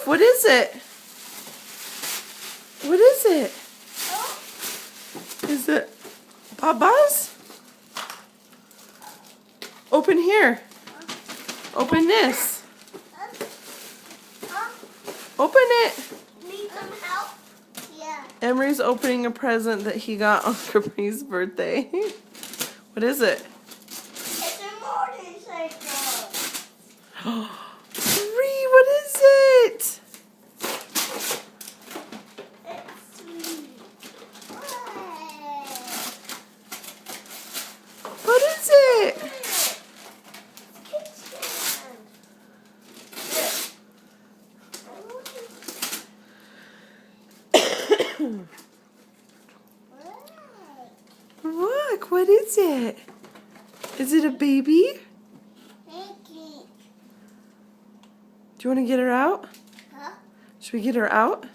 What is it? What is it? Is it Baba's? Open here. Open this. Open it. Need some help? Yeah. Emery's opening a present that he got on Capri's birthday. What is it? It's a motorcycle. Capri, what is it? It's sweet. What is it? Look, what is it? Is it a baby? Thank you. Do you want to get her out? Huh? Should we get her out?